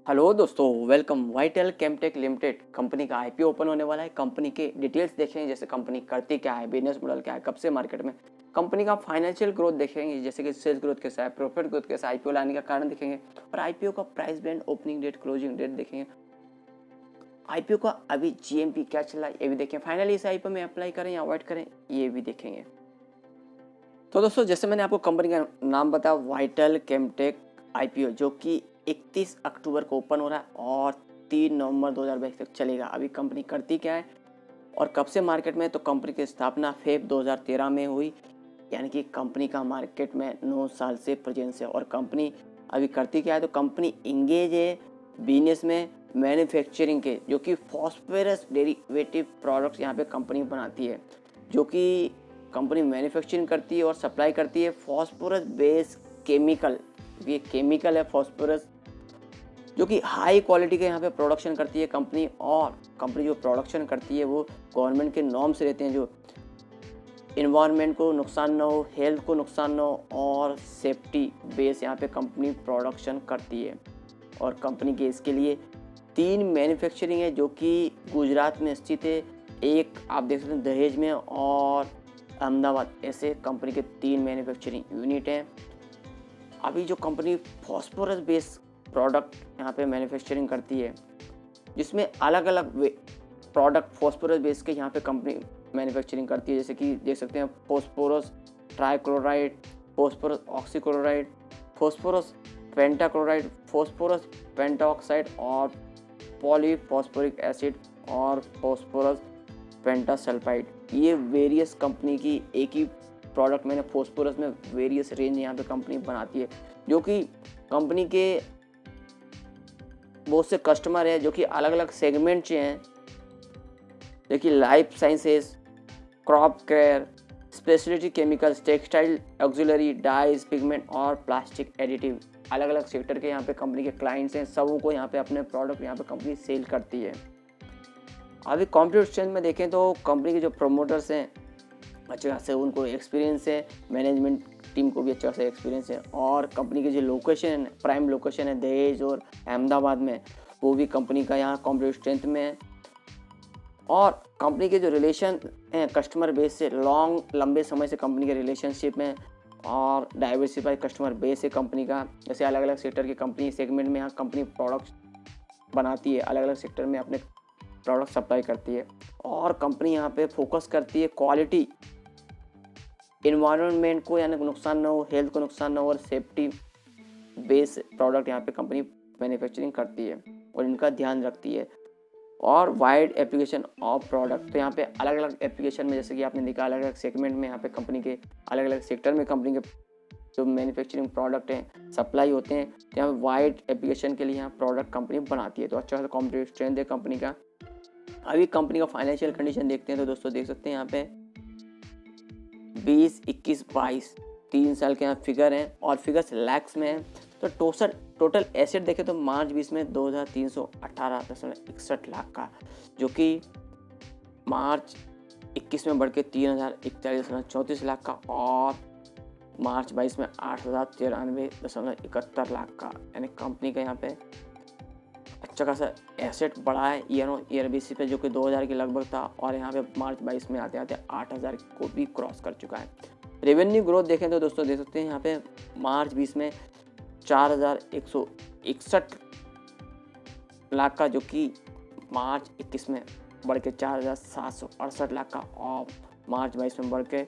Hello दोस्तों, welcome. Vital Chemtech limited company का IPO open होने वाला है। कंपनी के डिटेल्स देखेंगे, जैसे कंपनी करती क्या है, बिजनेस मॉडल क्या है, कब से मार्केट में, कंपनी का फाइनेंशियल ग्रोथ देखेंगे, जैसे कि सेल्स ग्रोथ कैसा है, प्रॉफिट ग्रोथ कैसा है, आईपीओ लाने का कारण देखेंगे और आईपीओ का price band, opening date, closing date देखेंगे। आईपीओ का अभी जीएमपी क्या चल रहा है ये भी देखेंगे। फाइनली इस आईपीओ में अप्लाई करें या अवॉइड करें ये भी देखेंगे। तो दोस्तों, जैसे मैंने आपको कंपनी का नाम बताया, वाइटल केमटेक आईपीओ, जो कि 31 अक्टूबर को ओपन हो रहा है और 3 नवंबर 2022 तक चलेगा। अभी कंपनी करती क्या है और कब से मार्केट में, तो कंपनी की स्थापना फेब 2013 में हुई, यानी कि कंपनी का मार्केट में 9 साल से प्रेजेंस है। और कंपनी अभी करती क्या है, तो कंपनी इंगेज है बिजनेस में मैन्युफैक्चरिंग के, जो कि फॉस्फोरस डेरिवेटिव प्रोडक्ट्स यहाँ पे कंपनी बनाती है, जो कि कंपनी मैन्युफैक्चरिंग करती है और सप्लाई करती है फॉस्फोरस बेस्ड केमिकल। ये केमिकल है फॉस्फोरस, जो कि हाई क्वालिटी के यहाँ पे प्रोडक्शन करती है कंपनी। और कंपनी जो प्रोडक्शन करती है वो गवर्नमेंट के नॉर्म्स रहते हैं, जो इन्वायरमेंट को नुकसान ना हो, हेल्थ को नुकसान ना हो और सेफ्टी बेस यहाँ पे कंपनी प्रोडक्शन करती है। और कंपनी के इसके लिए 3 मैन्युफैक्चरिंग है, जो कि गुजरात में स्थित है, एक आप देख सकते हैं दहेज में और अहमदाबाद। ऐसे कंपनी के 3 मैन्युफैक्चरिंग यूनिट हैं। अभी जो कंपनी फॉस्फोरस बेस्ड प्रोडक्ट यहाँ पे मैन्युफैक्चरिंग करती है, जिसमें अलग अलग प्रोडक्ट फॉस्फोरस बेस्ड के यहाँ पे कंपनी मैन्युफैक्चरिंग करती है, जैसे कि देख सकते हैं phosphorus trichloride, phosphorus oxychloride, phosphorus pentachloride, phosphorus pentoxide और पॉलीफॉस्फोरिक एसिड और फॉस्फोरस पेंटासल्फाइड। ये वेरियस कंपनी की एक ही प्रोडक्ट मैंने फॉस्फोरस में वेरियस रेंज यहाँ पे कंपनी बनाती है, जो कि कंपनी के बहुत से कस्टमर हैं, जो कि अलग अलग सेगमेंट से हैं, देखिए life sciences, crop care, speciality chemicals, textile, auxiliary, dyes, pigment और प्लास्टिक एडिटिव। अलग अलग सेक्टर के यहाँ पे कंपनी के क्लाइंट्स हैं, सबों को यहाँ पे अपने प्रोडक्ट यहाँ पे कंपनी सेल करती है। अभी कॉम्पिटिटिव स्ट्रेंथ में देखें तो कंपनी के जो प्रमोटर्स हैं अच्छे खासे उनको एक्सपीरियंस है, मैनेजमेंट टीम को भी अच्छा खासा एक्सपीरियंस है। और कंपनी की जो लोकेशन, प्राइम लोकेशन है दहेज और अहमदाबाद में, वो भी कंपनी का यहाँ कॉम्पिटिटिव स्ट्रेंथ में है। और कंपनी के जो रिलेशन हैं कस्टमर बेस से, लंबे समय से कंपनी के रिलेशनशिप में और डाइवर्सिफाइड कस्टमर बेस है कंपनी का। जैसे अलग अलग सेक्टर की कंपनी सेगमेंट में यहाँ कंपनी प्रोडक्ट्स बनाती है, अलग अलग सेक्टर में अपने प्रोडक्ट सप्लाई करती है। और कंपनी यहाँ पे फोकस करती है क्वालिटी, इन्वायरमेंट को यानी नुकसान ना हो, हेल्थ को नुकसान ना हो और सेफ्टी बेस प्रोडक्ट यहाँ पे कंपनी मैन्युफैक्चरिंग करती है और इनका ध्यान रखती है। और वाइड एप्लीकेशन ऑफ प्रोडक्ट, तो यहाँ पे अलग अलग एप्लीकेशन में, जैसे कि आपने देखा अलग अलग सेगमेंट में यहाँ पे कंपनी के अलग अलग सेक्टर में कंपनी के जो मैन्युफैक्चरिंग प्रोडक्ट हैं सप्लाई होते हैं, तो यहाँ वाइड एप्लीकेशन के लिए यहाँ प्रोडक्ट कंपनी बनाती है। तो अच्छा सा कॉम्पिटिटिव स्ट्रेंथ है कंपनी का। अभी कंपनी का फाइनेंशियल कंडीशन देखते हैं तो दोस्तों देख सकते हैं यहाँ पे 20, 21, 22 3 साल के यहाँ फिगर हैं और फिगर्स लैक्स में हैं। तो टोटल एसेट देखें तो मार्च 20 में 2318.61 लाख का, जो कि मार्च 21 में बढ़ के 3041.34 लाख का और मार्च 22 में 8093.71 लाख का, यानी कंपनी का यहाँ पे अच्छा खासा एसेट बढ़ा है ईयर बेसिस पे, जो कि 2000 के लगभग था और यहाँ पे मार्च 22 में आते आते 8000 को भी क्रॉस कर चुका है। रेवेन्यू ग्रोथ देखें तो दोस्तों देख सकते हैं यहाँ पे मार्च 20 में 4161 लाख का, जो कि मार्च 21 में बढ़ के 4768 लाख का और मार्च 22 में बढ़ के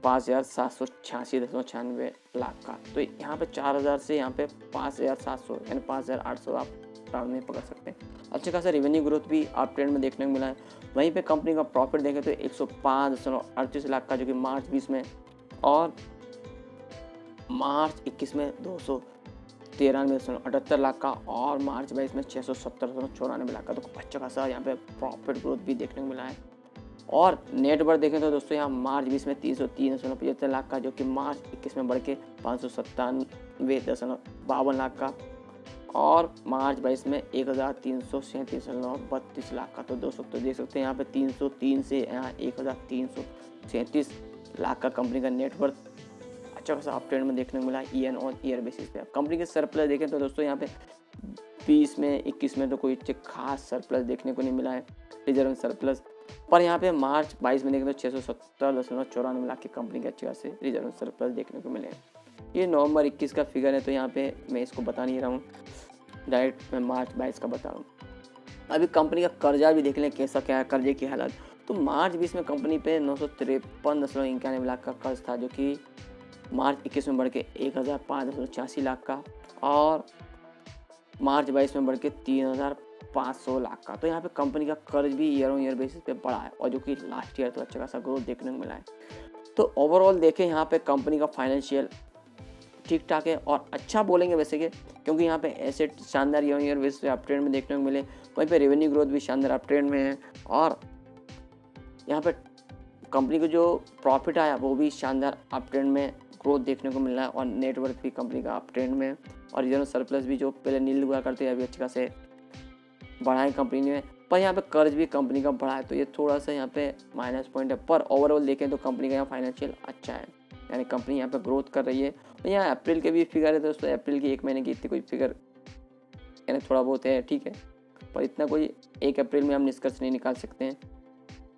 5786.96 लाख का। तो यहाँ पे 4000 से यहाँ पे 5700 यानी 5800 आप राउंड में पकड़ सकते हैं। अच्छे खासा रेवेन्यू ग्रोथ भी आप ट्रेंड में देखने को मिला है। वहीं पे कंपनी का प्रॉफिट देखें तो 105.38 लाख का, जो कि मार्च 20 में और मार्च 21 में 293.78 लाख का और मार्च 22 में 670.94 लाख का। तो अच्छा खासा यहाँ पे प्रॉफिट ग्रोथ भी देखने को मिला है। और नेट वर्थ देखें तो दोस्तों यहाँ मार्च 20 में 303.75 लाख का, जो कि मार्च 21 में बढ़ के 597.52 लाख का और मार्च 22 में 1337.32 लाख का। तो दोस्तों तो देख सकते हैं यहाँ पे 303 से यहाँ 1337 लाख का कंपनी का नेटवर्थ अच्छा खासा अप ट्रेंड में देखने को मिला है ईयर ऑन ईयर बेसिस पे। कंपनी के सरप्लस देखें तो दोस्तों यहाँ पे 20 में 21 में तो कोई खास सरप्लस देखने को नहीं मिला है रिजर्व सरप्लस, पर यहाँ पे मार्च 22 में देखें तो 670.94 लाख की कंपनी के अच्छे खासे रिजर्व सरप्लस देखने को मिले हैं। ये नवंबर 21 का फिगर है, तो यहाँ पे मैं इसको बता नहीं रहा हूँ, डायरेक्ट मैं मार्च 22 का बता रहा हूँ। अभी कंपनी का कर्जा भी देख लें कैसा क्या है कर्जे की हालत। तो मार्च 20 में कंपनी पे 953.91 लाख का कर्ज था, जो कि मार्च 21 में बढ़ के 1005.86 लाख का, और मार्च 22 में बढ़ के 3500 लाख का। तो यहाँ पे कंपनी का कर्ज भी ईयर ऑन ईयर बेसिस पे बढ़ा है, और जो कि लास्ट ईयर तो अच्छा खासा ग्रोथ देखने को मिला है। तो ओवरऑल देखें यहाँ पे कंपनी का फाइनेंशियल ठीक ठाक है और अच्छा बोलेंगे वैसे के, क्योंकि यहाँ पे एसेट शानदार ईयर ऑन ईयर बेसिस पे अप ट्रेंड में देखने को मिले, वहीं पे रेवेन्यू ग्रोथ भी शानदार अप ट्रेंड में है, और यहाँ पे कंपनी को जो प्रॉफिट आया वो भी शानदार अप ट्रेंड में ग्रोथ देखने को मिल रहा है, और नेटवर्क भी कंपनी का अप ट्रेंड में, और रिजर्व सरप्लस भी जो पहले नील हुआ करते हैं अभी अच्छे खासे बढ़ाए कंपनी ने, पर यहाँ पे कर्ज भी कंपनी का बढ़ा है, तो ये थोड़ा सा यहाँ पे माइनस पॉइंट है। पर ओवरऑल देखें तो कंपनी का यहाँ फाइनेंशियल अच्छा है, यानी कंपनी यहाँ पे ग्रोथ कर रही है। तो यहाँ अप्रैल के भी फिगर है दोस्तों, अप्रैल की 1 महीने की इतनी कोई फिगर यानी थोड़ा बहुत है, ठीक है, पर इतना कोई 1 अप्रैल में हम निष्कर्ष नहीं निकाल सकते हैं।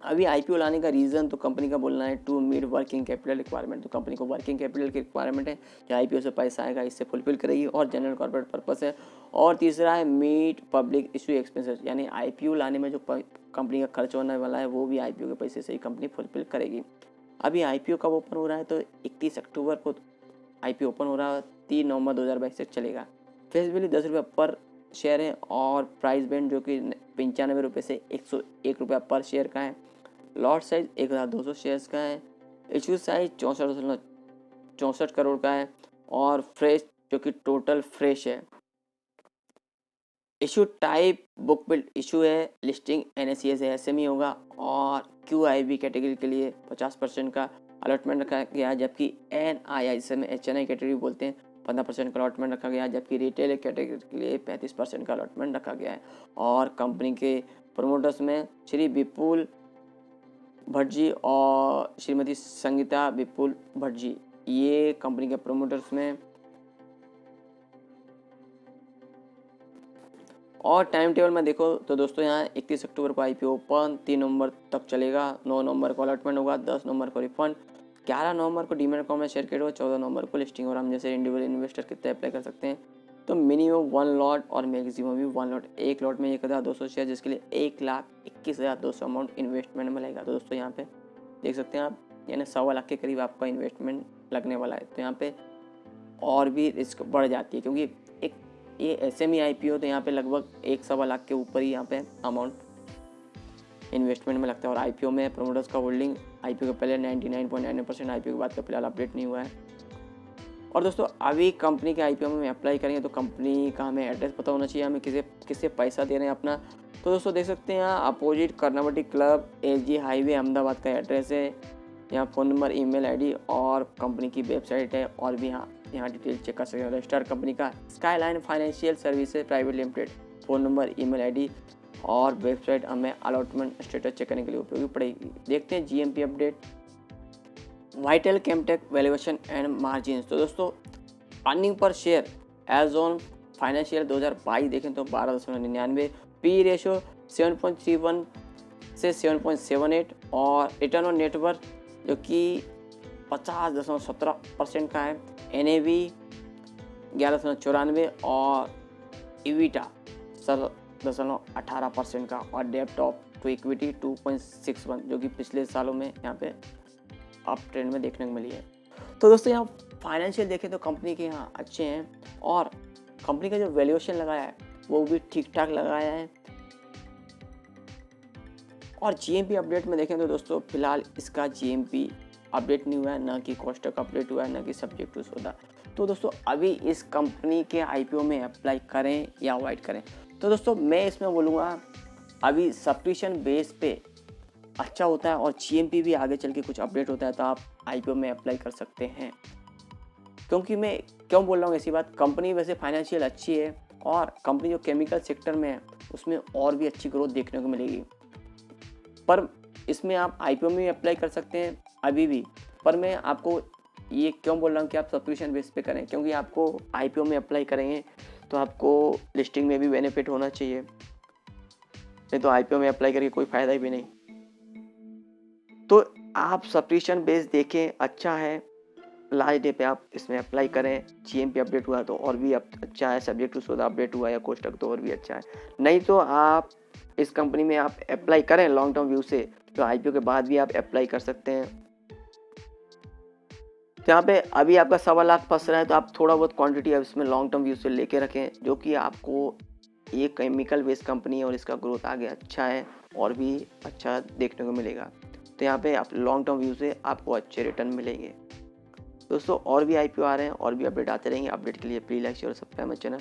अभी आईपीओ लाने का रीज़न तो कंपनी का बोलना है to meet working capital requirement. तो कंपनी को वर्किंग कैपिटल की रिक्वायरमेंट है, जो आईपीओ से पैसा आएगा इससे फुलफिल करेगी, और जनरल कॉर्पोरेट पर्पस है। और तीसरा है मीट पब्लिक इशू एक्सपेंसेस, यानी आईपीओ लाने में जो कंपनी का खर्च होने वाला है वो भी आईपीओ के पैसे से ही कंपनी फुलफिल करेगी। अभी आईपीओ कब ओपन हो रहा है, तो 31 अक्टूबर को आईपीओ ओपन हो रहा है, 3 नवंबर 2022 तक चलेगा। फेस वैल्यू 10 रुपये पर शेयर है, और प्राइस बैंड जो कि 95 रुपये से 101 रुपये पर शेयर का है। लॉट साइज 1200 शेयर्स का है। इशू साइज 64 करोड़ का है, और फ्रेश जो कि टोटल फ्रेश है। Issue type book build issue है, लिस्टिंग NSE से SME होगा, और QIB कैटेगरी के लिए 50% का अलॉटमेंट रखा गया है, जबकि NII जिसे में HNI कैटेगरी बोलते हैं 15% का अलॉटमेंट रखा गया है, जबकि रिटेल कैटेगरी के लिए 35% का अलॉटमेंट रखा गया है। और कंपनी के प्रमोटर्स में श्री विपुल भट्ट जी और श्रीमती संगीता विपुल भट्ट जी, ये कंपनी के प्रमोटर्स में। और टाइम टेबल में देखो तो दोस्तों यहाँ 31 अक्टूबर को आईपीओ ओपन, 3 नवंबर तक चलेगा, 9 नवंबर को अलॉटमेंट होगा, 10 नवंबर को रिफंड, 11 नवंबर को डीमैट अकाउंट में शेयर क्रिएट होगा, 14 नवंबर को लिस्टिंग। और हम जैसे इंडिविजुअल इन्वेस्टर कितने अप्लाई कर सकते हैं, तो मिनिमम 1 लॉट और मैक्सिमम भी 1 लॉट। एक लॉट में 1200 शेयर, जिसके लिए 1,21,200 अमाउंट इन्वेस्टमेंट में लगेगा। तो दोस्तों यहाँ पे देख सकते हैं आप, यानी 1.25 लाख के करीब आपका इन्वेस्टमेंट लगने वाला है। तो यहाँ पे और भी रिस्क बढ़ जाती है, क्योंकि एक ये SME IPO, तो यहाँ पे लगभग 1.25 लाख के ऊपर ही यहाँ पे अमाउंट इन्वेस्टमेंट में लगता है। और आईपीओ में प्रमोटर्स का होल्डिंग आईपीओ के पहले 99.99%, आईपीओ के बाद का फिलहाल अपडेट नहीं हुआ है। और दोस्तों अभी कंपनी के आईपीओ में अप्लाई करेंगे तो कंपनी का हमें एड्रेस पता होना चाहिए, हमें किसे पैसा दे रहे हैं अपना। तो दोस्तों देख सकते हैं यहाँ opposite Karnavati club, SG highway, Ahmedabad का एड्रेस है। यहाँ फ़ोन नंबर, ईमेल आईडी और कंपनी की वेबसाइट है, और भी यहाँ डिटेल चेक कर सकते हैं। रजिस्टर कंपनी का skyline financial services private limited, phone number, email ID और वेबसाइट हमें अलॉटमेंट स्टेटस चेक करने के लिए उपयोगी पड़ेगी। देखते हैं GMP update, vital Chemtech valuation and margin. तो दोस्तों earning per share as on financial 2022 देखें तो 12.99, पी रेशियो 7.31 से 7.78, और रिटर्न ऑन नेटवर्थ जो कि 50.17% का है। NAV 11.94 और इविटा 7.18% का, और डेब्ट ऑफ टू इक्विटी 2.61, जो कि पिछले सालों में यहाँ पे अप ट्रेंड में देखने को मिली है। तो दोस्तों यहाँ फाइनेंशियल देखें तो कंपनी के यहाँ अच्छे हैं, और कंपनी का जो वैल्यूएशन लगाया है वो भी ठीक ठाक लगाया है। और GMP अपडेट में देखें तो दोस्तों फिलहाल इसका GMP अपडेट नहीं हुआ है, ना कि कोष्टक अपडेट हुआ है, ना कि सब्जेक्ट टू सौदा। तो दोस्तों अभी इस कंपनी के IPO में अप्लाई करें या अवॉइड करें, तो दोस्तों मैं इसमें बोलूँगा अभी सब्सक्रिप्शन बेस पे अच्छा होता है, और GMP भी आगे चल के कुछ अपडेट होता है तो आप IPO में अप्लाई कर सकते हैं। क्योंकि मैं क्यों बोल रहा हूँ ऐसी बात, कंपनी वैसे फाइनेंशियल अच्छी है, और कंपनी जो केमिकल सेक्टर में है उसमें और भी अच्छी ग्रोथ देखने को मिलेगी। पर इसमें आप IPO में अप्लाई कर सकते हैं अभी भी, पर मैं आपको ये क्यों बोल रहा हूँ कि आप सब्सक्रिप्शन बेस पे करें, क्योंकि आपको आईपीओ में अप्लाई करेंगे तो आपको लिस्टिंग में भी बेनिफिट होना चाहिए, नहीं तो आईपीओ में अप्लाई करके कोई फ़ायदा भी नहीं। तो आप सब्सक्रिप्शन बेस देखें, अच्छा है, लास्ट डे पे आप इसमें अप्लाई करें। जीएमपी अपडेट हुआ तो और भी अच्छा है, सब्जेक्ट टू सोदा अपडेट हुआ या कोष्टक तो और भी अच्छा है। नहीं तो आप इस कंपनी में आप अप्लाई करें लॉन्ग टर्म व्यू से, तो आईपीओ के बाद भी आप अप्लाई कर सकते हैं। तो यहाँ पे अभी आपका 1.25 लाख फंस रहा है, तो आप थोड़ा बहुत क्वांटिटी अब इसमें लॉन्ग टर्म व्यू से लेके रखें, जो कि आपको ये केमिकल बेस्ड कंपनी है और इसका ग्रोथ आगे अच्छा है और भी अच्छा देखने को मिलेगा। तो यहाँ पे आप लॉन्ग टर्म व्यू से आपको अच्छे रिटर्न मिलेंगे। दोस्तों और भी आईपीओ आ रहे हैं और भी अपडेट आते रहेंगे। अपडेट के लिए प्लीज़ लाइक शेयर और सब्सक्राइब माय चैनल।